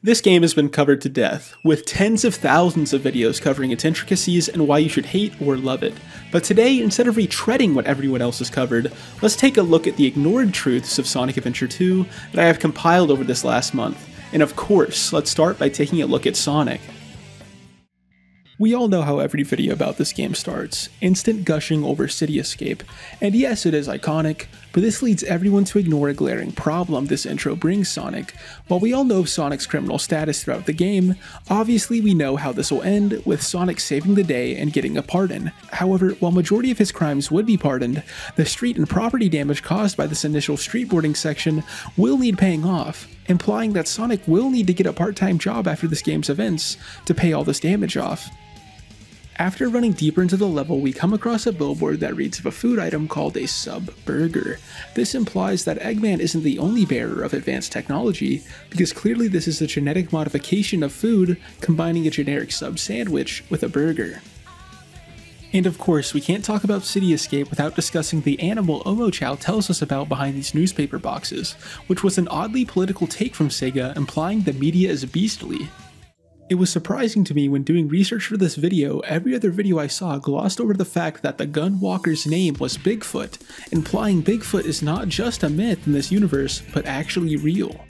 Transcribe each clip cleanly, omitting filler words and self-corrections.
This game has been covered to death, with tens of thousands of videos covering its intricacies and why you should hate or love it. But today, instead of retreading what everyone else has covered, let's take a look at the ignored truths of Sonic Adventure 2 that I have compiled over this last month. And of course, let's start by taking a look at Sonic. We all know how every video about this game starts, instant gushing over City Escape, and yes, it is iconic, but this leads everyone to ignore a glaring problem this intro brings Sonic. While we all know Sonic's criminal status throughout the game, obviously we know how this will end, with Sonic saving the day and getting a pardon. However, while majority of his crimes would be pardoned, the street and property damage caused by this initial streetboarding section will need paying off, implying that Sonic will need to get a part-time job after this game's events to pay all this damage off. After running deeper into the level, we come across a billboard that reads of a food item called a sub burger. This implies that Eggman isn't the only bearer of advanced technology, because clearly this is a genetic modification of food, combining a generic sub sandwich with a burger. And of course, we can't talk about City Escape without discussing the animal Omochow tells us about behind these newspaper boxes, which was an oddly political take from Sega, implying the media is beastly. It was surprising to me when doing research for this video, every other video I saw glossed over the fact that the gun walker's name was Bigfoot, implying Bigfoot is not just a myth in this universe, but actually real.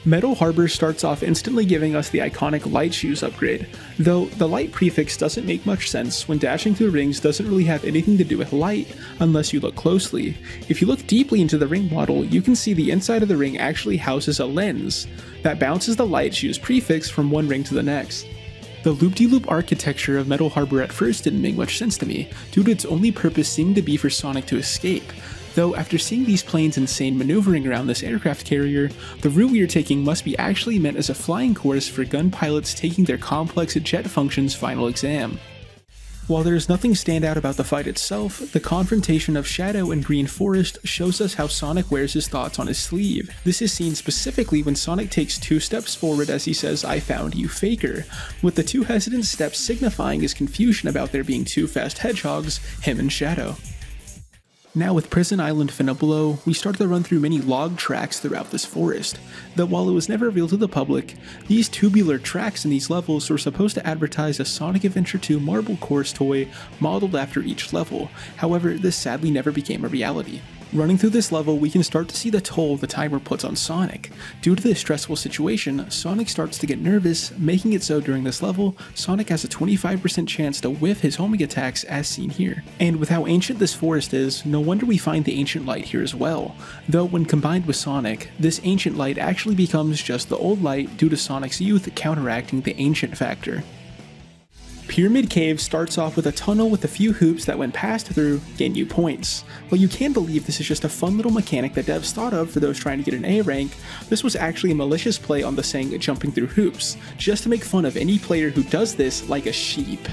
Metal Harbor starts off instantly giving us the iconic light shoes upgrade, though the light prefix doesn't make much sense when dashing through rings doesn't really have anything to do with light unless you look closely. If you look deeply into the ring model, you can see the inside of the ring actually houses a lens that bounces the light shoes prefix from one ring to the next. The loop-de-loop architecture of Metal Harbor at first didn't make much sense to me, due to its only purpose seeming to be for Sonic to escape. Though after seeing these planes insane maneuvering around this aircraft carrier, the route we are taking must be actually meant as a flying course for gun pilots taking their complex jet functions final exam. While there is nothing standout about the fight itself, the confrontation of Shadow and Green Forest shows us how Sonic wears his thoughts on his sleeve. This is seen specifically when Sonic takes 2 steps forward as he says, "I found you, faker," with the 2 hesitant steps signifying his confusion about there being 2 fast hedgehogs, him and Shadow. Now with Prison Island finna blow, we start to run through many log tracks throughout this forest, though while it was never revealed to the public, these tubular tracks in these levels were supposed to advertise a Sonic Adventure 2 marble course toy modeled after each level. However, this sadly never became a reality. Running through this level, we can start to see the toll the timer puts on Sonic. Due to this stressful situation, Sonic starts to get nervous, making it so during this level, Sonic has a 25% chance to whiff his homing attacks as seen here. And with how ancient this forest is, no wonder we find the ancient light here as well. Though when combined with Sonic, this ancient light actually becomes just the old light due to Sonic's youth counteracting the ancient factor. Pyramid Cave starts off with a tunnel with a few hoops that when passed through, gain you points. While you can believe this is just a fun little mechanic that devs thought of for those trying to get an A rank, this was actually a malicious play on the saying jumping through hoops, just to make fun of any player who does this like a sheep.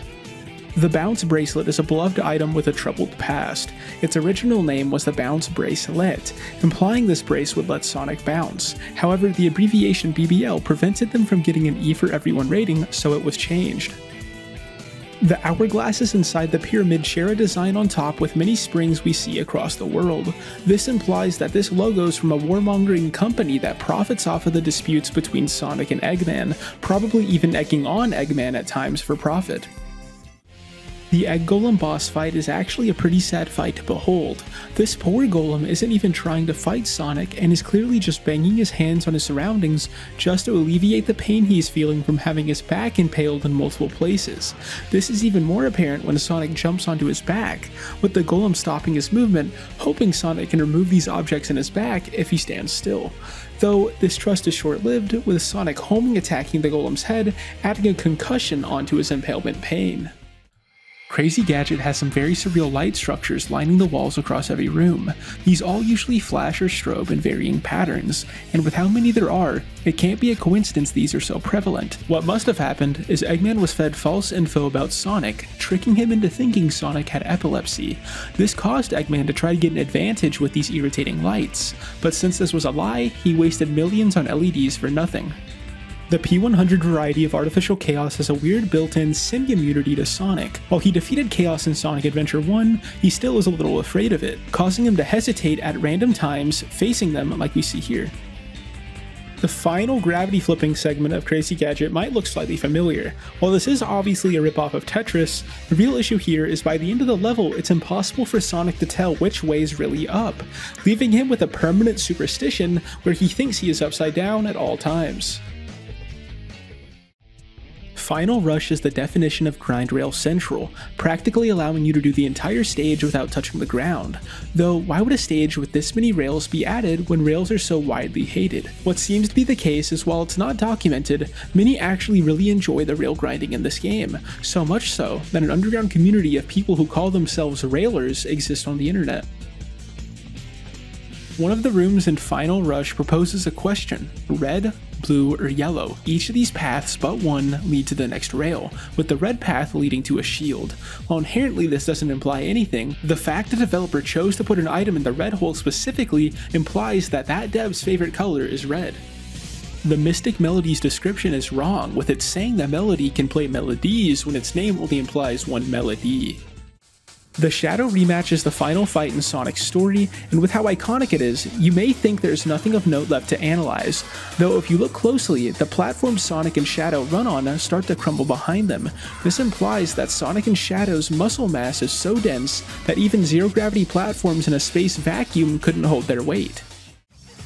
The Bounce Bracelet is a beloved item with a troubled past. Its original name was the Bounce Bracelet, implying this brace would let Sonic bounce. However, the abbreviation BBL prevented them from getting an E for everyone rating, so it was changed. The hourglasses inside the pyramid share a design on top with many springs we see across the world. This implies that this logo is from a warmongering company that profits off of the disputes between Sonic and Eggman, probably even egging on Eggman at times for profit. The Egg Golem boss fight is actually a pretty sad fight to behold. This poor golem isn't even trying to fight Sonic and is clearly just banging his hands on his surroundings just to alleviate the pain he is feeling from having his back impaled in multiple places. This is even more apparent when Sonic jumps onto his back, with the golem stopping his movement, hoping Sonic can remove these objects in his back if he stands still. Though this trust is short-lived, with Sonic homing attacking the golem's head, adding a concussion onto his impalement pain. Crazy Gadget has some very surreal light structures lining the walls across every room. These all usually flash or strobe in varying patterns, and with how many there are, it can't be a coincidence these are so prevalent. What must have happened is Eggman was fed false info about Sonic, tricking him into thinking Sonic had epilepsy. This caused Eggman to try to get an advantage with these irritating lights, but since this was a lie, he wasted millions on LEDs for nothing. The P100 variety of Artificial Chaos has a weird built-in sim-immunity to Sonic. While he defeated Chaos in Sonic Adventure 1, he still is a little afraid of it, causing him to hesitate at random times, facing them like we see here. The final gravity flipping segment of Crazy Gadget might look slightly familiar. While this is obviously a ripoff of Tetris, the real issue here is by the end of the level it's impossible for Sonic to tell which way is really up, leaving him with a permanent superstition where he thinks he is upside down at all times. Final Rush is the definition of grind rail central, practically allowing you to do the entire stage without touching the ground. Though, why would a stage with this many rails be added when rails are so widely hated? What seems to be the case is while it's not documented, many actually really enjoy the rail grinding in this game, so much so that an underground community of people who call themselves railers exist on the internet. One of the rooms in Final Rush proposes a question: red, blue, or yellow. Each of these paths but one lead to the next rail, with the red path leading to a shield. While inherently this doesn't imply anything, the fact the developer chose to put an item in the red hole specifically implies that that dev's favorite color is red. The Mystic Melody's description is wrong, with it saying that Melody can play melodies when its name only implies one melody. The Shadow rematch is the final fight in Sonic's story, and with how iconic it is, you may think there's nothing of note left to analyze, though if you look closely, the platforms Sonic and Shadow run on start to crumble behind them. This implies that Sonic and Shadow's muscle mass is so dense that even zero-gravity platforms in a space vacuum couldn't hold their weight.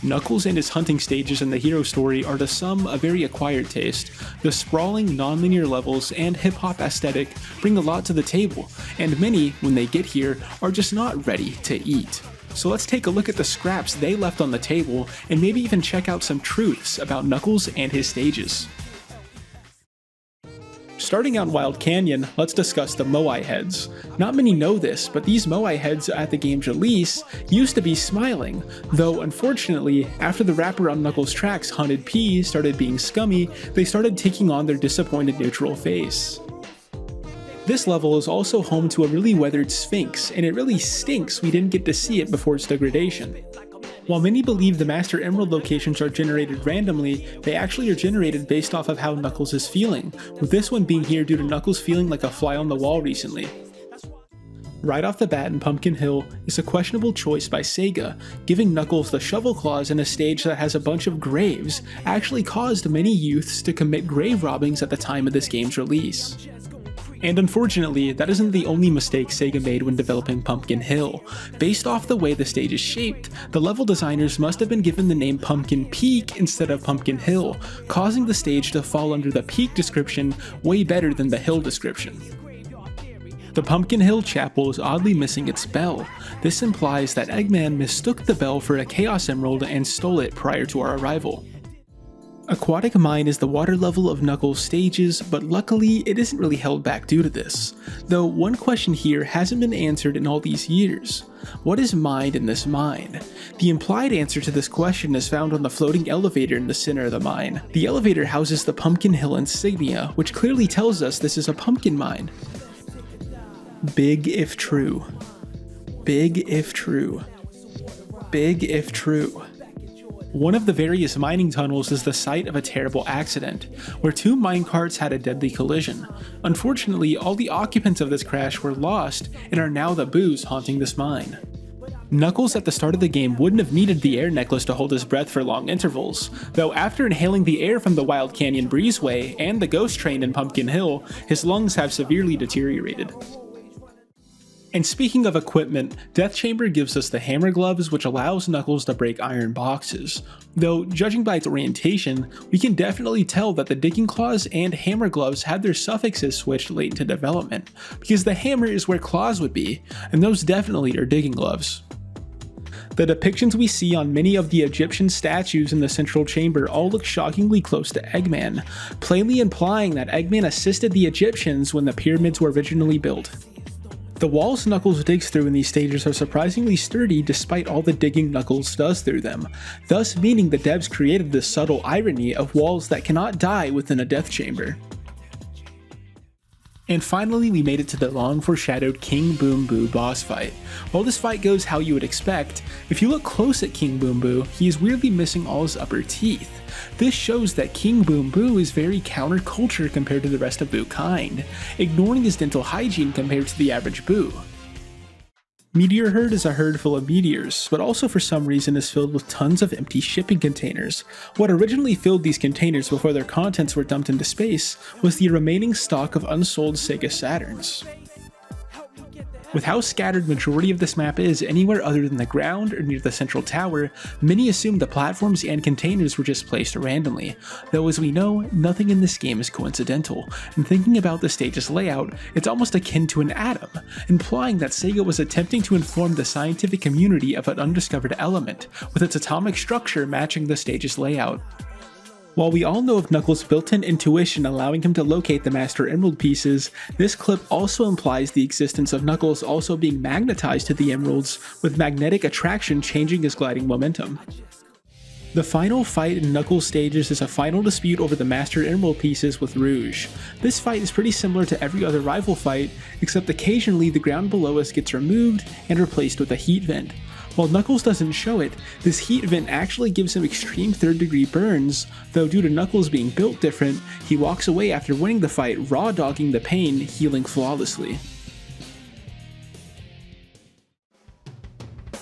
Knuckles and his hunting stages in the hero story are to some a very acquired taste. The sprawling, non-linear levels and hip-hop aesthetic bring a lot to the table, and many, when they get here, are just not ready to eat. So let's take a look at the scraps they left on the table, and maybe even check out some truths about Knuckles and his stages. Starting out in Wild Canyon, let's discuss the Moai heads. Not many know this, but these Moai heads at the game's release used to be smiling, though unfortunately, after the rapper on Knuckles' tracks Hunted P started being scummy, they started taking on their disappointed neutral face. This level is also home to a really weathered Sphinx, and it really stinks we didn't get to see it before its degradation. While many believe the Master Emerald locations are generated randomly, they actually are generated based off of how Knuckles is feeling, with this one being here due to Knuckles feeling like a fly on the wall recently. Right off the bat in Pumpkin Hill is a questionable choice by Sega. Giving Knuckles the shovel claws in a stage that has a bunch of graves actually caused many youths to commit grave robbings at the time of this game's release. And unfortunately, that isn't the only mistake Sega made when developing Pumpkin Hill. Based off the way the stage is shaped, the level designers must have been given the name Pumpkin Peak instead of Pumpkin Hill, causing the stage to fall under the Peak description way better than the Hill description. The Pumpkin Hill Chapel is oddly missing its bell. This implies that Eggman mistook the bell for a Chaos Emerald and stole it prior to our arrival. Aquatic Mine is the water level of Knuckles' stages, but luckily it isn't really held back due to this. Though one question here hasn't been answered in all these years. What is mined in this mine? The implied answer to this question is found on the floating elevator in the center of the mine. The elevator houses the Pumpkin Hill insignia, which clearly tells us this is a pumpkin mine. Big if true. Big if true. Big if true. One of the various mining tunnels is the site of a terrible accident, where two minecarts had a deadly collision. Unfortunately, all the occupants of this crash were lost and are now the boos haunting this mine. Knuckles at the start of the game wouldn't have needed the air necklace to hold his breath for long intervals, though after inhaling the air from the Wild Canyon Breezeway and the ghost train in Pumpkin Hill, his lungs have severely deteriorated. And speaking of equipment, Death Chamber gives us the hammer gloves, which allows Knuckles to break iron boxes. Though, judging by its orientation, we can definitely tell that the digging claws and hammer gloves had their suffixes switched late into development, because the hammer is where claws would be, and those definitely are digging gloves. The depictions we see on many of the Egyptian statues in the central chamber all look shockingly close to Eggman, plainly implying that Eggman assisted the Egyptians when the pyramids were originally built. The walls Knuckles digs through in these stages are surprisingly sturdy despite all the digging Knuckles does through them, thus meaning the devs created this subtle irony of walls that cannot die within a death chamber. And finally, we made it to the long foreshadowed King Boom Boo boss fight. While this fight goes how you would expect, if you look close at King Boom Boo, he is weirdly missing all his upper teeth. This shows that King Boom Boo is very counterculture compared to the rest of Boo kind, ignoring his dental hygiene compared to the average Boo. Meteor Herd is a herd full of meteors, but also for some reason is filled with tons of empty shipping containers. What originally filled these containers before their contents were dumped into space was the remaining stock of unsold Sega Saturns. With how scattered majority of this map is anywhere other than the ground or near the central tower, many assume the platforms and containers were just placed randomly, though as we know, nothing in this game is coincidental, and thinking about the stage's layout, it's almost akin to an atom, implying that Sega was attempting to inform the scientific community of an undiscovered element, with its atomic structure matching the stage's layout. While we all know of Knuckles' built-in intuition allowing him to locate the Master Emerald pieces, this clip also implies the existence of Knuckles also being magnetized to the emeralds, with magnetic attraction changing his gliding momentum. The final fight in Knuckles stages is a final dispute over the Master Emerald pieces with Rouge. This fight is pretty similar to every other rival fight, except occasionally the ground below us gets removed and replaced with a heat vent. While Knuckles doesn't show it, this heat vent actually gives him extreme 3rd degree burns, though due to Knuckles being built different, he walks away after winning the fight raw dogging the pain, healing flawlessly.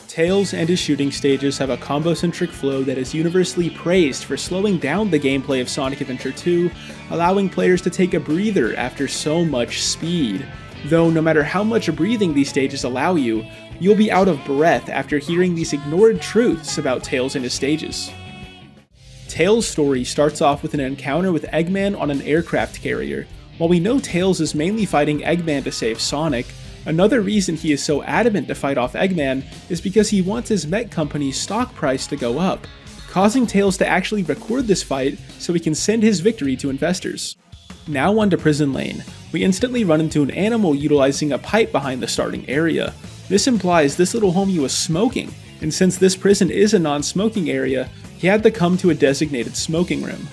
Tails and his shooting stages have a combo-centric flow that is universally praised for slowing down the gameplay of Sonic Adventure 2, allowing players to take a breather after so much speed. Though no matter how much breathing these stages allow you, you'll be out of breath after hearing these ignored truths about Tails and his stages. Tails' story starts off with an encounter with Eggman on an aircraft carrier. While we know Tails is mainly fighting Eggman to save Sonic, another reason he is so adamant to fight off Eggman is because he wants his mech company's stock price to go up, causing Tails to actually record this fight so he can send his victory to investors. Now on to Prison Lane. We instantly run into an animal utilizing a pipe behind the starting area. This implies this little homie was smoking, and since this prison is a non-smoking area, he had to come to a designated smoking room.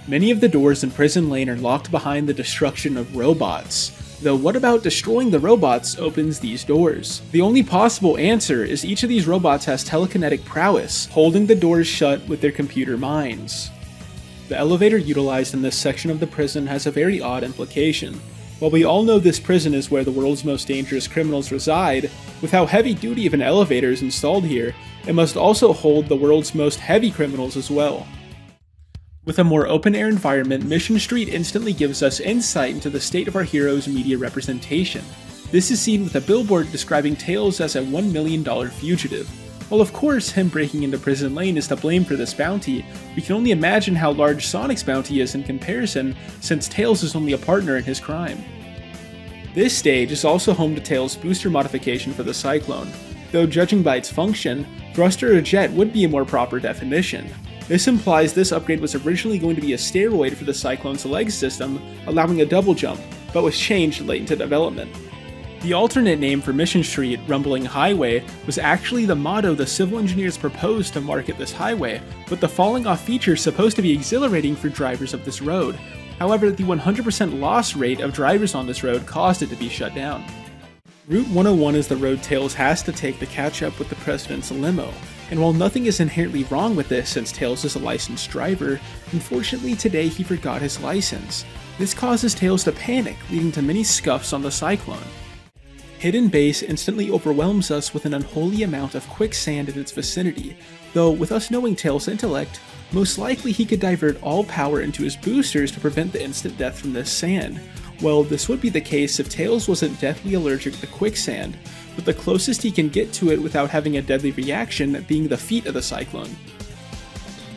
Many of the doors in Prison Lane are locked behind the destruction of robots, though what about destroying the robots opens these doors? The only possible answer is each of these robots has telekinetic prowess, holding the doors shut with their computer minds. The elevator utilized in this section of the prison has a very odd implication. While we all know this prison is where the world's most dangerous criminals reside, with how heavy-duty of an elevator is installed here, it must also hold the world's most heavy criminals as well. With a more open-air environment, Mission Street instantly gives us insight into the state of our hero's media representation. This is seen with a billboard describing Tails as a $1 million fugitive. While of course him breaking into Prison Lane is to blame for this bounty, we can only imagine how large Sonic's bounty is in comparison, since Tails is only a partner in his crime. This stage is also home to Tails' booster modification for the Cyclone, though judging by its function, thruster or jet would be a more proper definition. This implies this upgrade was originally going to be a steroid for the Cyclone's leg system, allowing a double jump, but was changed late into development. The alternate name for Mission Street, Rumbling Highway, was actually the motto the civil engineers proposed to market this highway, with the falling off feature supposed to be exhilarating for drivers of this road. However, the 100% loss rate of drivers on this road caused it to be shut down. Route 101 is the road Tails has to take to catch up with the President's limo, and while nothing is inherently wrong with this since Tails is a licensed driver, unfortunately today he forgot his license. This causes Tails to panic, leading to many scuffs on the Cyclone. Hidden Base instantly overwhelms us with an unholy amount of quicksand in its vicinity, though with us knowing Tails' intellect, most likely he could divert all power into his boosters to prevent the instant death from this sand. Well, this would be the case if Tails wasn't deathly allergic to quicksand, with the closest he can get to it without having a deadly reaction being the feet of the Cyclone.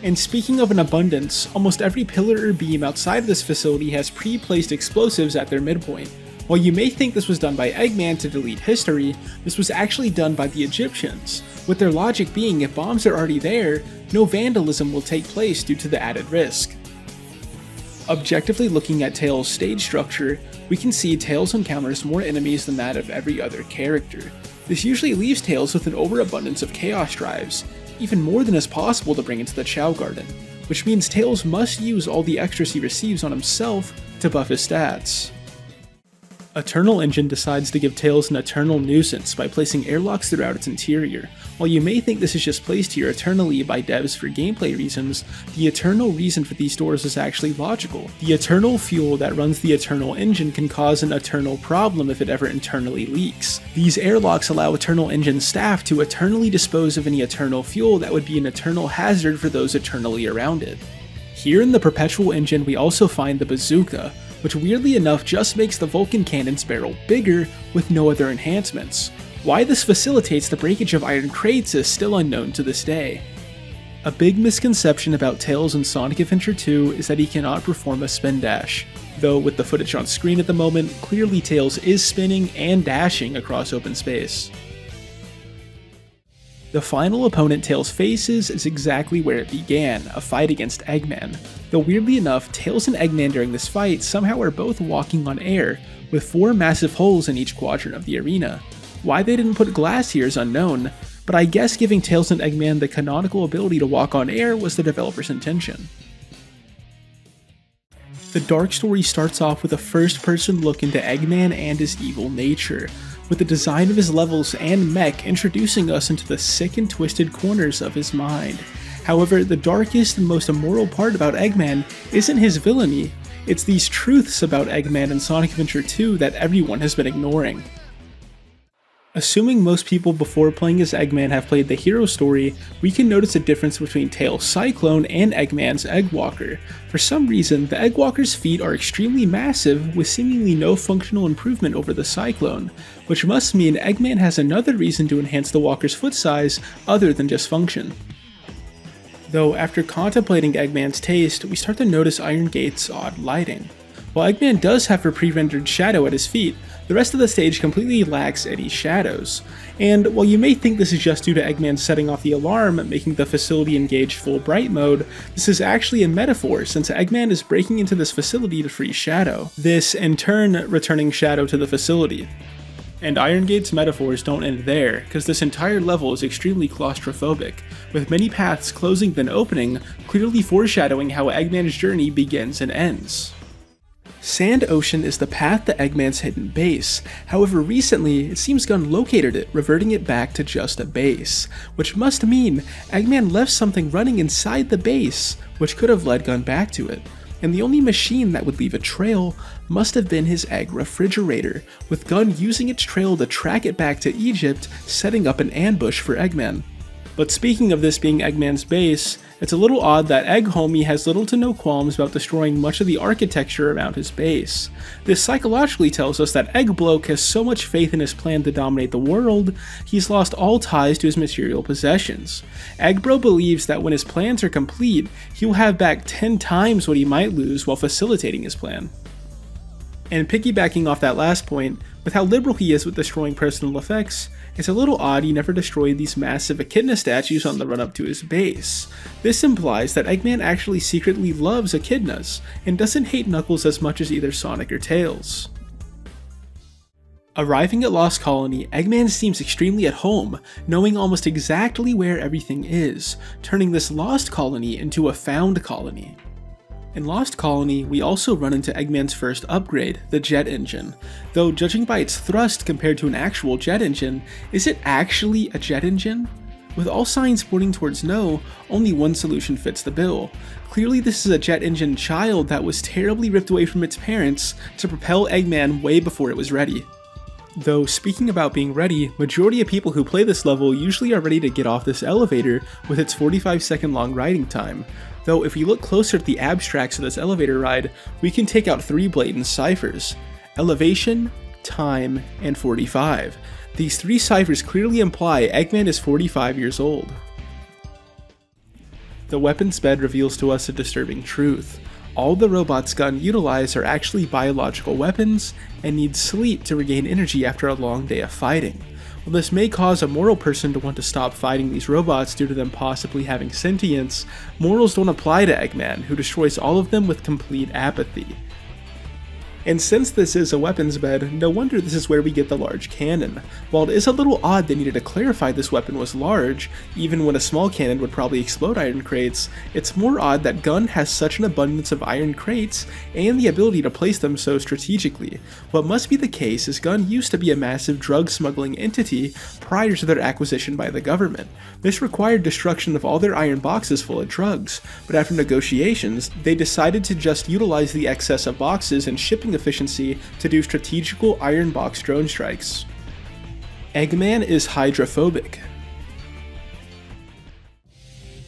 And speaking of an abundance, almost every pillar or beam outside of this facility has pre-placed explosives at their midpoint. While you may think this was done by Eggman to delete history, this was actually done by the Egyptians, with their logic being if bombs are already there, no vandalism will take place due to the added risk. Objectively looking at Tails' stage structure, we can see Tails encounters more enemies than that of every other character. This usually leaves Tails with an overabundance of Chaos Drives, even more than is possible to bring into the Chow Garden, which means Tails must use all the extras he receives on himself to buff his stats. Eternal Engine decides to give Tails an eternal nuisance by placing airlocks throughout its interior. While you may think this is just placed here eternally by devs for gameplay reasons, the eternal reason for these doors is actually logical. The eternal fuel that runs the Eternal Engine can cause an eternal problem if it ever internally leaks. These airlocks allow Eternal Engine staff to eternally dispose of any eternal fuel that would be an eternal hazard for those eternally around it. Here in the Perpetual Engine we also find the bazooka, which weirdly enough just makes the Vulcan cannon's barrel bigger with no other enhancements. Why this facilitates the breakage of iron crates is still unknown to this day. A big misconception about Tails in Sonic Adventure 2 is that he cannot perform a spin dash, though with the footage on screen at the moment, clearly Tails is spinning and dashing across open space. The final opponent Tails faces is exactly where it began, a fight against Eggman. Though weirdly enough, Tails and Eggman during this fight somehow are both walking on air, with 4 massive holes in each quadrant of the arena. Why they didn't put glass here is unknown, but I guess giving Tails and Eggman the canonical ability to walk on air was the developer's intention. The Dark Story starts off with a first-person look into Eggman and his evil nature, with the design of his levels and mech introducing us into the sick and twisted corners of his mind. However, the darkest and most immoral part about Eggman isn't his villainy, it's these truths about Eggman in Sonic Adventure 2 that everyone has been ignoring. Assuming most people before playing as Eggman have played the hero story, we can notice a difference between Tails' Cyclone and Eggman's Eggwalker. For some reason, the Eggwalker's feet are extremely massive with seemingly no functional improvement over the Cyclone, which must mean Eggman has another reason to enhance the walker's foot size other than just function. Though after contemplating Eggman's taste, we start to notice Iron Gate's odd lighting. While Eggman does have a pre-rendered shadow at his feet, the rest of the stage completely lacks any shadows. And while you may think this is just due to Eggman setting off the alarm, making the facility engage full bright mode, this is actually a metaphor since Eggman is breaking into this facility to free Shadow, this in turn returning Shadow to the facility. And Iron Gate's metaphors don't end there, because this entire level is extremely claustrophobic, with many paths closing then opening, clearly foreshadowing how Eggman's journey begins and ends. Sand Ocean is the path to Eggman's hidden base, however recently it seems Gun located it, reverting it back to just a base, which must mean Eggman left something running inside the base, which could have led Gun back to it. And the only machine that would leave a trail must have been his egg refrigerator, with Gun using its trail to track it back to Egypt, setting up an ambush for Eggman. But speaking of this being Eggman's base, it's a little odd that Egg Homie has little to no qualms about destroying much of the architecture around his base. This psychologically tells us that Egg Bloke has so much faith in his plan to dominate the world, he's lost all ties to his material possessions. Egg Bro believes that when his plans are complete, he will have back 10 times what he might lose while facilitating his plan. And piggybacking off that last point, with how liberal he is with destroying personal effects, it's a little odd he never destroyed these massive Echidna statues on the run up to his base. This implies that Eggman actually secretly loves Echidnas, and doesn't hate Knuckles as much as either Sonic or Tails. Arriving at Lost Colony, Eggman seems extremely at home, knowing almost exactly where everything is, turning this Lost Colony into a found colony. In Lost Colony, we also run into Eggman's first upgrade, the jet engine. Though judging by its thrust compared to an actual jet engine, is it actually a jet engine? With all signs pointing towards no, only one solution fits the bill. Clearly this is a jet engine child that was terribly ripped away from its parents to propel Eggman way before it was ready. Though speaking about being ready, majority of people who play this level usually are ready to get off this elevator with its 45-second long riding time. Though if we look closer at the abstracts of this elevator ride, we can take out 3 blatant ciphers: elevation, time, and 45. These 3 ciphers clearly imply Eggman is 45 years old. The weapons bed reveals to us a disturbing truth. All the robots Gun utilize are actually biological weapons and need sleep to regain energy after a long day of fighting. While this may cause a moral person to want to stop fighting these robots due to them possibly having sentience, morals don't apply to Eggman, who destroys all of them with complete apathy. And since this is a weapons bed, no wonder this is where we get the large cannon. While it is a little odd they needed to clarify this weapon was large, even when a small cannon would probably explode iron crates, it's more odd that Gun has such an abundance of iron crates and the ability to place them so strategically. What must be the case is Gun used to be a massive drug smuggling entity prior to their acquisition by the government. This required destruction of all their iron boxes full of drugs, but after negotiations, they decided to just utilize the excess of boxes and shipping efficiency to do strategical iron box drone strikes. Eggman is hydrophobic.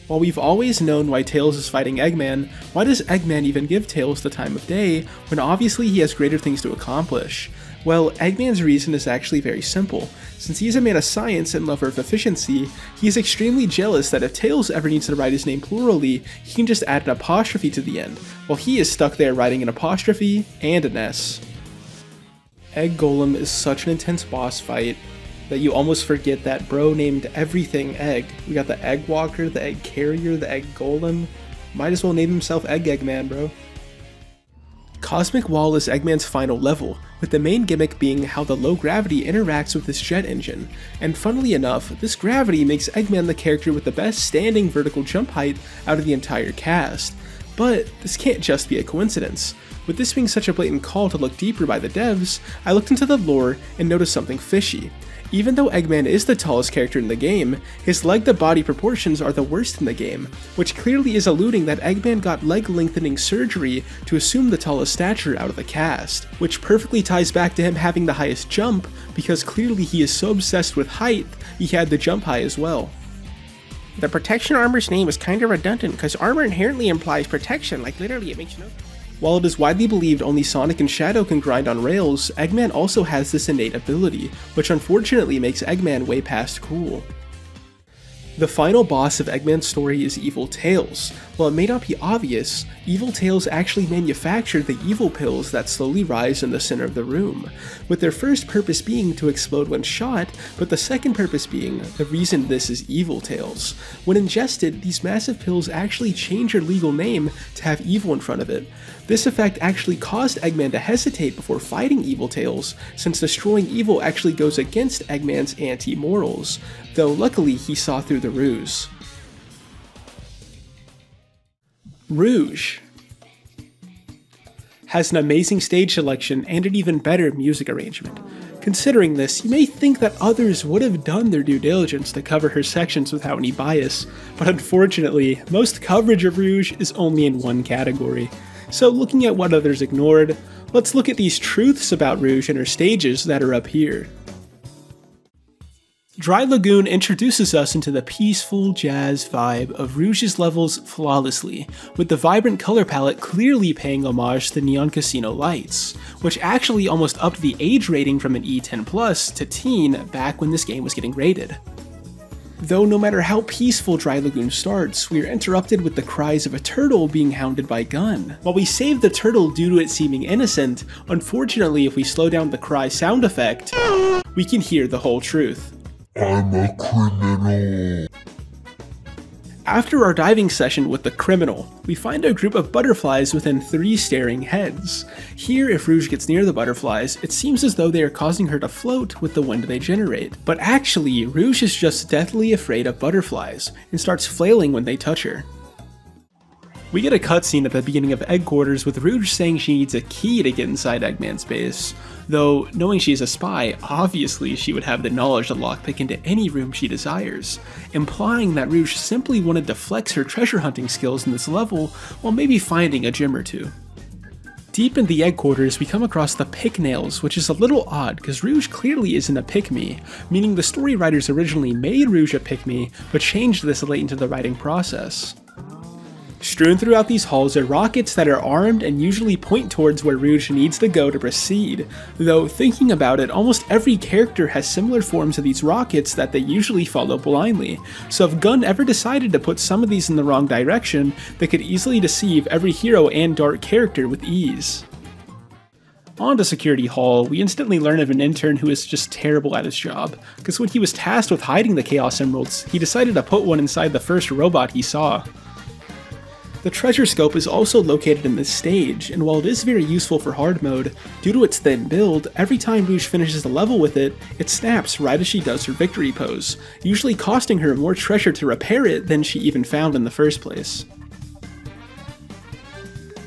While we've always known why Tails is fighting Eggman, why does Eggman even give Tails the time of day when obviously he has greater things to accomplish? Well, Eggman's reason is actually very simple. Since he's a man of science and lover of efficiency, he is extremely jealous that if Tails ever needs to write his name plurally, he can just add an apostrophe to the end, while he is stuck there writing an apostrophe and an S. Egg Golem is such an intense boss fight that you almost forget that bro named everything Egg. We got the Egg Walker, the Egg Carrier, the Egg Golem. Might as well name himself Eggman, bro. Cosmic Wall is Eggman's final level, with the main gimmick being how the low gravity interacts with his jet engine, and funnily enough, this gravity makes Eggman the character with the best standing vertical jump height out of the entire cast. But this can't just be a coincidence. With this being such a blatant call to look deeper by the devs, I looked into the lore and noticed something fishy. Even though Eggman is the tallest character in the game, his leg-to-body proportions are the worst in the game, which clearly is alluding that Eggman got leg-lengthening surgery to assume the tallest stature out of the cast, which perfectly ties back to him having the highest jump, because clearly he is so obsessed with height, he had to jump high as well. The protection armor's name is kinda redundant, because armor inherently implies protection, like literally it makes no sense. While it is widely believed only Sonic and Shadow can grind on rails, Eggman also has this innate ability, which unfortunately makes Eggman way past cool. The final boss of Eggman's story is Evil Tails. While it may not be obvious, Evil Tails actually manufactured the evil pills that slowly rise in the center of the room, with their first purpose being to explode when shot, but the second purpose being the reason this is Evil Tails. When ingested, these massive pills actually change your legal name to have evil in front of it. This effect actually caused Eggman to hesitate before fighting Evil Tails, since destroying evil actually goes against Eggman's anti-morals, though luckily he saw through the ruse. Rouge has an amazing stage selection and an even better music arrangement. Considering this, you may think that others would have done their due diligence to cover her sections without any bias, but unfortunately, most coverage of Rouge is only in one category. So looking at what others ignored, let's look at these truths about Rouge and her stages that are up here. Dry Lagoon introduces us into the peaceful jazz vibe of Rouge's levels flawlessly, with the vibrant color palette clearly paying homage to Neon Casino Lights, which actually almost upped the age rating from an E10+ to teen back when this game was getting rated. Though no matter how peaceful Dry Lagoon starts, we are interrupted with the cries of a turtle being hounded by Gun. While we save the turtle due to it seeming innocent, unfortunately if we slow down the cry sound effect, we can hear the whole truth. I'm a criminal. After our diving session with the criminal, we find a group of butterflies within 3 staring heads. Here, if Rouge gets near the butterflies, it seems as though they are causing her to float with the wind they generate. But actually, Rouge is just deathly afraid of butterflies, and starts flailing when they touch her. We get a cutscene at the beginning of Egg Quarters with Rouge saying she needs a key to get inside Eggman's base, though knowing she's a spy, obviously she would have the knowledge to lockpick into any room she desires, implying that Rouge simply wanted to flex her treasure hunting skills in this level while maybe finding a gem or two. Deep in the Egg Quarters, we come across the pick nails, which is a little odd because Rouge clearly isn't a pick-me, meaning the story writers originally made Rouge a pick-me, but changed this late into the writing process. Strewn throughout these halls are rockets that are armed and usually point towards where Rouge needs to go to proceed, though thinking about it, almost every character has similar forms of these rockets that they usually follow blindly, so if Gun ever decided to put some of these in the wrong direction, they could easily deceive every hero and dark character with ease. On to Security Hall, we instantly learn of an intern who is just terrible at his job, because when he was tasked with hiding the Chaos Emeralds, he decided to put one inside the first robot he saw. The treasure scope is also located in this stage, and while it is very useful for hard mode, due to its thin build, every time Rouge finishes a level with it, it snaps right as she does her victory pose, usually costing her more treasure to repair it than she even found in the first place.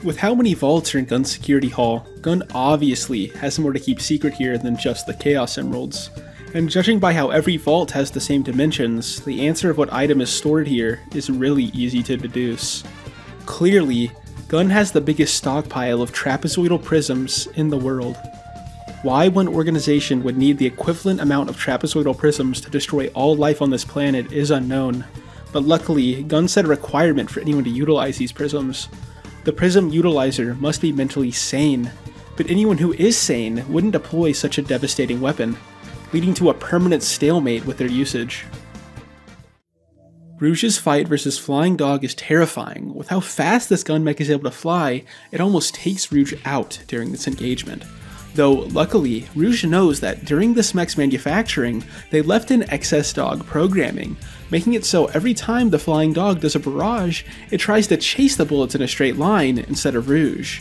With how many vaults are in Gun's security hall, Gun obviously has more to keep secret here than just the Chaos Emeralds. And judging by how every vault has the same dimensions, the answer of what item is stored here is really easy to deduce. Clearly, Gun has the biggest stockpile of trapezoidal prisms in the world. Why one organization would need the equivalent amount of trapezoidal prisms to destroy all life on this planet is unknown, but luckily, Gun set a requirement for anyone to utilize these prisms. The prism utilizer must be mentally sane, but anyone who is sane wouldn't deploy such a devastating weapon, leading to a permanent stalemate with their usage. Rouge's fight versus Flying Dog is terrifying. With how fast this gun mech is able to fly, it almost takes Rouge out during this engagement. Though, luckily, Rouge knows that during this mech's manufacturing, they left in excess dog programming, making it so every time the Flying Dog does a barrage, it tries to chase the bullets in a straight line instead of Rouge.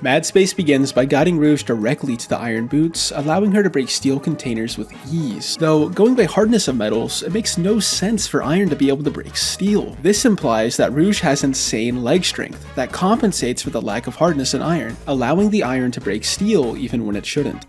Mad Space begins by guiding Rouge directly to the iron boots, allowing her to break steel containers with ease. Though, going by hardness of metals, it makes no sense for iron to be able to break steel. This implies that Rouge has insane leg strength that compensates for the lack of hardness in iron, allowing the iron to break steel even when it shouldn't.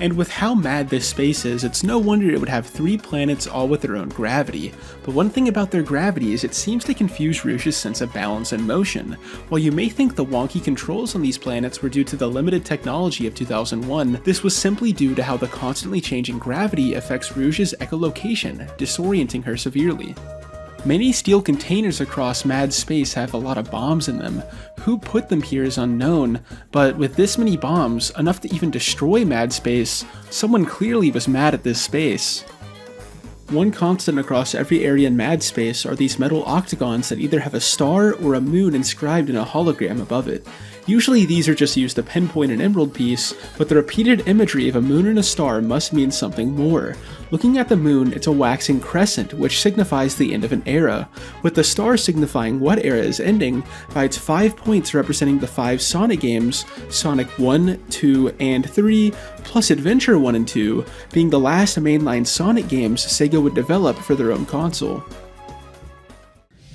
And with how mad this space is, it's no wonder it would have 3 planets all with their own gravity. But one thing about their gravity is it seems to confuse Rouge's sense of balance and motion. While you may think the wonky controls on these planets were due to the limited technology of 2001, this was simply due to how the constantly changing gravity affects Rouge's echolocation, disorienting her severely. Many steel containers across Mad Space have a lot of bombs in them. Who put them here is unknown, but with this many bombs, enough to even destroy Mad Space, someone clearly was mad at this space. One constant across every area in Mad Space are these metal octagons that either have a star or a moon inscribed in a hologram above it. Usually these are just used to pinpoint an emerald piece, but the repeated imagery of a moon and a star must mean something more. Looking at the moon, it's a waxing crescent, which signifies the end of an era, with the star signifying what era is ending by its 5 points representing the 5 Sonic games, Sonic 1, 2, and 3, plus Adventure 1 and 2, being the last mainline Sonic games Sega would develop for their own console.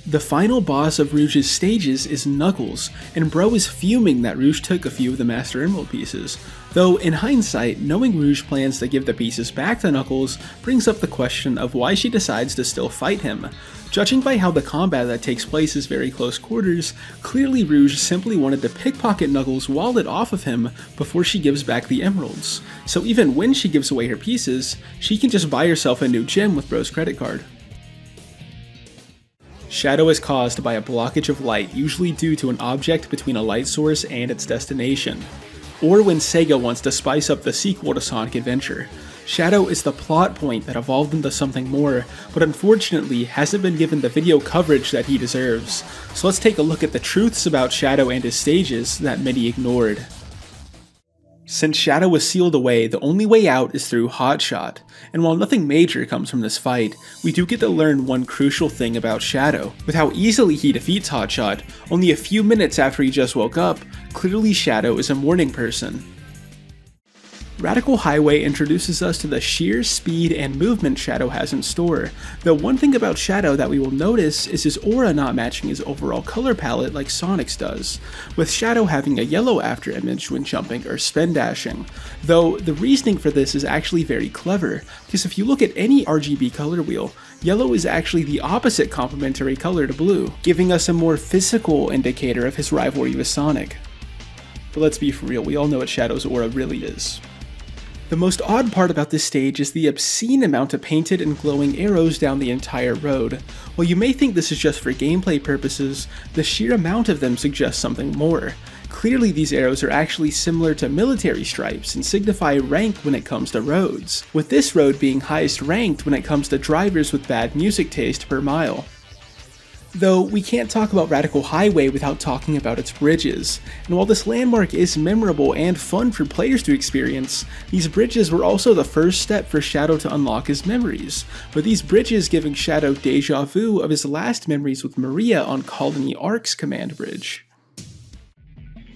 The final boss of Rouge's stages is Knuckles, and Bro is fuming that Rouge took a few of the Master Emerald pieces. Though, in hindsight, knowing Rouge plans to give the pieces back to Knuckles brings up the question of why she decides to still fight him. Judging by how the combat that takes place is very close quarters, clearly Rouge simply wanted to pickpocket Knuckles' wallet off of him before she gives back the emeralds. So even when she gives away her pieces, she can just buy herself a new gem with Bro's credit card. Shadow is caused by a blockage of light, usually due to an object between a light source and its destination, or when Sega wants to spice up the sequel to Sonic Adventure. Shadow is the plot point that evolved into something more, but unfortunately hasn't been given the video coverage that he deserves. So let's take a look at the truths about Shadow and his stages that many ignored. Since Shadow was sealed away, the only way out is through Hotshot, and while nothing major comes from this fight, we do get to learn one crucial thing about Shadow. With how easily he defeats Hotshot, only a few minutes after he just woke up, clearly Shadow is a morning person. Radical Highway introduces us to the sheer speed and movement Shadow has in store. The one thing about Shadow that we will notice is his aura not matching his overall color palette like Sonic's does, with Shadow having a yellow after image when jumping or spin dashing. Though the reasoning for this is actually very clever, because if you look at any RGB color wheel, yellow is actually the opposite complementary color to blue, giving us a more physical indicator of his rivalry with Sonic. But let's be for real, we all know what Shadow's aura really is. The most odd part about this stage is the obscene amount of painted and glowing arrows down the entire road. While you may think this is just for gameplay purposes, the sheer amount of them suggests something more. Clearly these arrows are actually similar to military stripes and signify rank when it comes to roads, with this road being highest ranked when it comes to drivers with bad music taste per mile. Though, we can't talk about Radical Highway without talking about its bridges, and while this landmark is memorable and fun for players to experience, these bridges were also the first step for Shadow to unlock his memories, with these bridges giving Shadow deja vu of his last memories with Maria on Colony Ark's command bridge.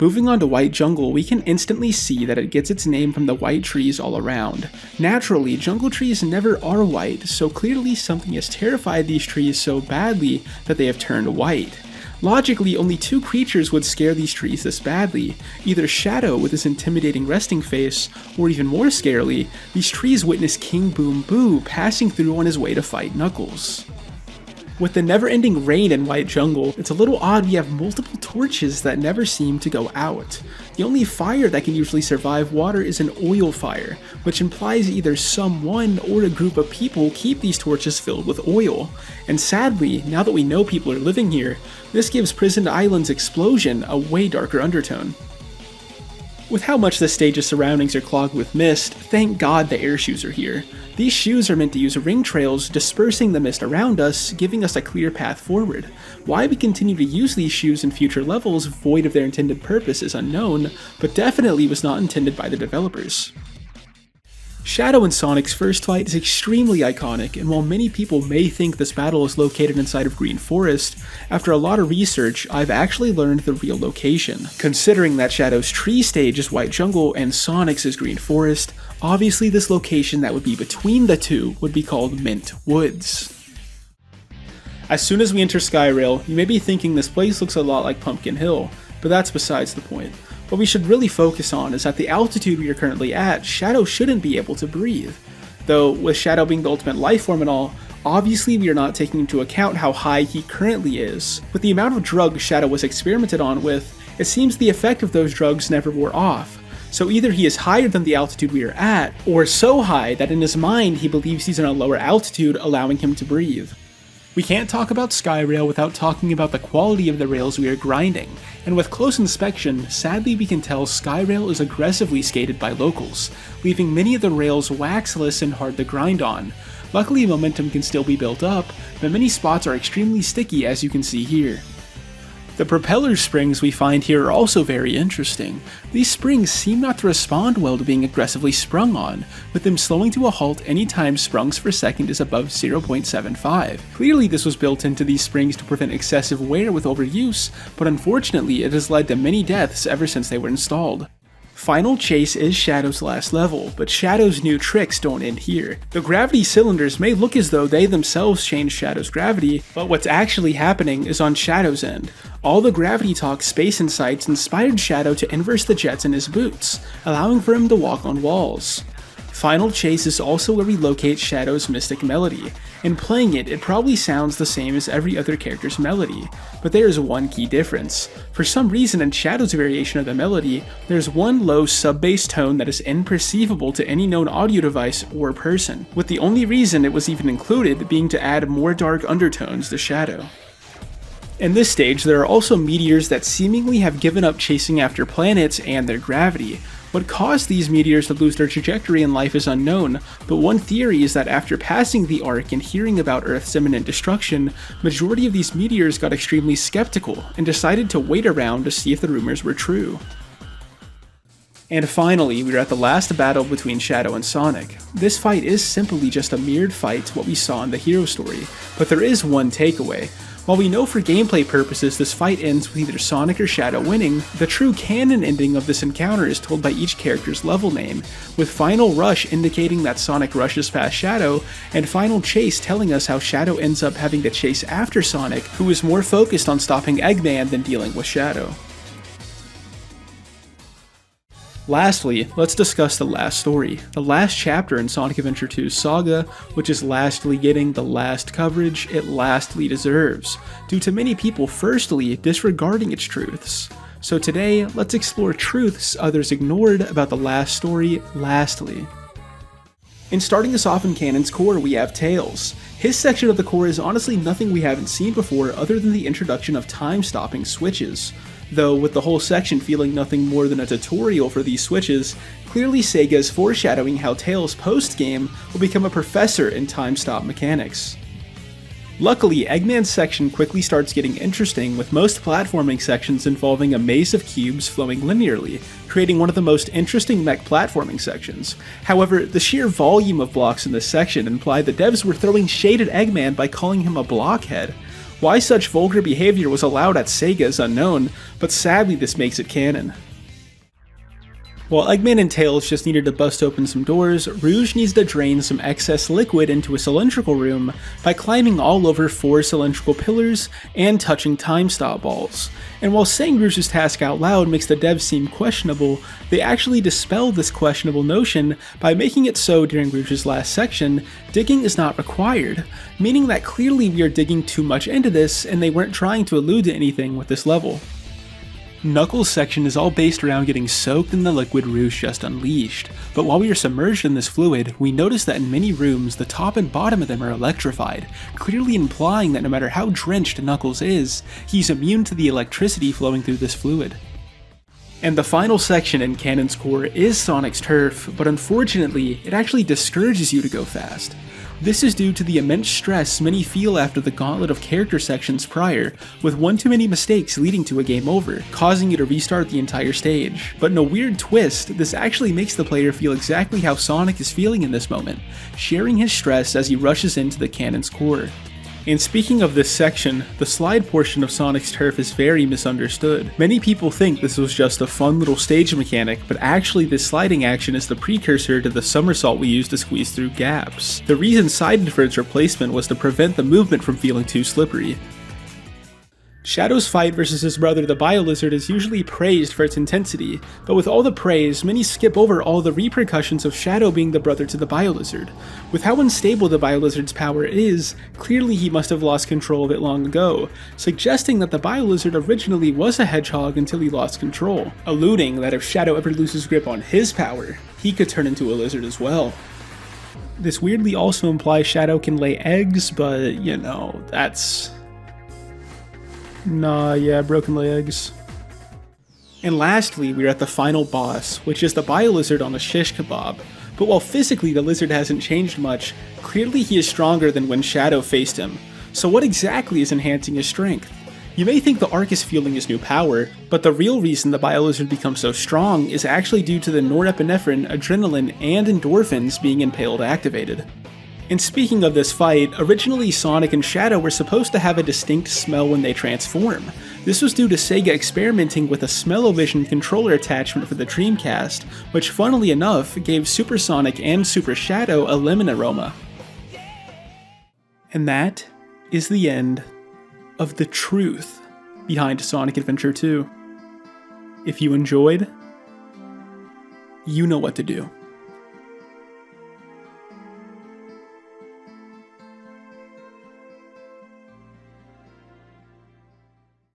Moving on to White Jungle, we can instantly see that it gets its name from the white trees all around. Naturally, jungle trees never are white, so clearly something has terrified these trees so badly that they have turned white. Logically, only two creatures would scare these trees this badly, either Shadow with his intimidating resting face, or even more scarily, these trees witness King Boom Boo passing through on his way to fight Knuckles. With the never-ending rain in White Jungle, it's a little odd we have multiple torches that never seem to go out. The only fire that can usually survive water is an oil fire, which implies either someone or a group of people keep these torches filled with oil. And sadly, now that we know people are living here, this gives Prison Island's explosion a way darker undertone. With how much the stage's surroundings are clogged with mist, thank God the air shoes are here. These shoes are meant to use ring trails, dispersing the mist around us, giving us a clear path forward. Why we continue to use these shoes in future levels, void of their intended purpose, is unknown, but definitely was not intended by the developers. Shadow and Sonic's first fight is extremely iconic, and while many people may think this battle is located inside of Green Forest, after a lot of research, I've actually learned the real location. Considering that Shadow's tree stage is White Jungle and Sonic's is Green Forest, obviously this location that would be between the two would be called Mint Woods. As soon as we enter Skyrail, you may be thinking this place looks a lot like Pumpkin Hill, but that's besides the point. What we should really focus on is at the altitude we are currently at, Shadow shouldn't be able to breathe. Though, with Shadow being the ultimate life form and all, obviously we are not taking into account how high he currently is. With the amount of drugs Shadow was experimented on with, it seems the effect of those drugs never wore off. So either he is higher than the altitude we are at, or so high that in his mind he believes he's in a lower altitude, allowing him to breathe. We can't talk about Skyrail without talking about the quality of the rails we are grinding, and with close inspection, sadly we can tell Skyrail is aggressively skated by locals, leaving many of the rails waxless and hard to grind on. Luckily momentum can still be built up, but many spots are extremely sticky as you can see here. The propeller springs we find here are also very interesting. These springs seem not to respond well to being aggressively sprung on, with them slowing to a halt anytime sprungs per second is above 0.75. Clearly this was built into these springs to prevent excessive wear with overuse, but unfortunately it has led to many deaths ever since they were installed. Final Chase is Shadow's last level, but Shadow's new tricks don't end here. The gravity cylinders may look as though they themselves changed Shadow's gravity, but what's actually happening is on Shadow's end. All the gravity talk Space Insights inspired Shadow to inverse the jets in his boots, allowing for him to walk on walls. Final Chase is also where we locate Shadow's Mystic Melody. In playing it, it probably sounds the same as every other character's melody, but there is one key difference. For some reason in Shadow's variation of the melody, there's one low sub-bass tone that is imperceivable to any known audio device or person, with the only reason it was even included being to add more dark undertones to Shadow. In this stage, there are also meteors that seemingly have given up chasing after planets and their gravity. What caused these meteors to lose their trajectory in life is unknown, but one theory is that after passing the arc and hearing about Earth's imminent destruction, majority of these meteors got extremely skeptical and decided to wait around to see if the rumors were true. And finally, we are at the last battle between Shadow and Sonic. This fight is simply just a mirrored fight to what we saw in the hero story, but there is one takeaway. While we know for gameplay purposes this fight ends with either Sonic or Shadow winning, the true canon ending of this encounter is told by each character's level name, with Final Rush indicating that Sonic rushes past Shadow, and Final Chase telling us how Shadow ends up having to chase after Sonic, who is more focused on stopping Eggman than dealing with Shadow. Lastly, let's discuss the last story, the last chapter in Sonic Adventure 2's saga, which is lastly getting the last coverage it lastly deserves, due to many people firstly disregarding its truths. So today, let's explore truths others ignored about the last story lastly. In starting us off in Canon's core, we have Tails. His section of the core is honestly nothing we haven't seen before other than the introduction of time-stopping switches. Though with the whole section feeling nothing more than a tutorial for these switches, clearly Sega is foreshadowing how Tails post-game will become a professor in time-stop mechanics. Luckily, Eggman's section quickly starts getting interesting, with most platforming sections involving a maze of cubes flowing linearly, creating one of the most interesting mech platforming sections. However, the sheer volume of blocks in this section implied the devs were throwing shade at Eggman by calling him a blockhead. Why such vulgar behavior was allowed at Sega is unknown, but sadly this makes it canon. While Eggman and Tails just needed to bust open some doors, Rouge needs to drain some excess liquid into a cylindrical room by climbing all over 4 cylindrical pillars and touching time stop balls. And while saying Rouge's task out loud makes the devs seem questionable, they actually dispel this questionable notion by making it so during Rouge's last section, digging is not required, meaning that clearly we are digging too much into this and they weren't trying to allude to anything with this level. Knuckles' section is all based around getting soaked in the liquid Rouge just unleashed, but while we are submerged in this fluid, we notice that in many rooms the top and bottom of them are electrified, clearly implying that no matter how drenched Knuckles is, he's immune to the electricity flowing through this fluid. And the final section in Canon's core is Sonic's turf, but unfortunately, it actually discourages you to go fast. This is due to the immense stress many feel after the gauntlet of character sections prior, with one too many mistakes leading to a game over, causing you to restart the entire stage. But in a weird twist, this actually makes the player feel exactly how Sonic is feeling in this moment, sharing his stress as he rushes into the Canon's core. And speaking of this section, the slide portion of Sonic's turf is very misunderstood. Many people think this was just a fun little stage mechanic, but actually this sliding action is the precursor to the somersault we use to squeeze through gaps. The reason cited for its replacement was to prevent the movement from feeling too slippery. Shadow's fight versus his brother the Bio-Lizard is usually praised for its intensity, but with all the praise, many skip over all the repercussions of Shadow being the brother to the Bio-Lizard. With how unstable the Bio-Lizard's power is, clearly he must have lost control of it long ago, suggesting that the Bio-Lizard originally was a hedgehog until he lost control, alluding that if Shadow ever loses grip on his power, he could turn into a lizard as well. This weirdly also implies Shadow can lay eggs, but you know, that's... Nah, yeah, broken legs. And lastly, we're at the final boss, which is the Bio-Lizard on a shish kebab. But while physically the lizard hasn't changed much, clearly he is stronger than when Shadow faced him. So what exactly is enhancing his strength? You may think the Arc is fueling his new power, but the real reason the Bio-Lizard becomes so strong is actually due to the norepinephrine, adrenaline, and endorphins being impaled activated. And speaking of this fight, originally Sonic and Shadow were supposed to have a distinct smell when they transform. This was due to Sega experimenting with a smell-o-vision controller attachment for the Dreamcast, which funnily enough gave Super Sonic and Super Shadow a lemon aroma. And that is the end of the truth behind Sonic Adventure 2. If you enjoyed, you know what to do.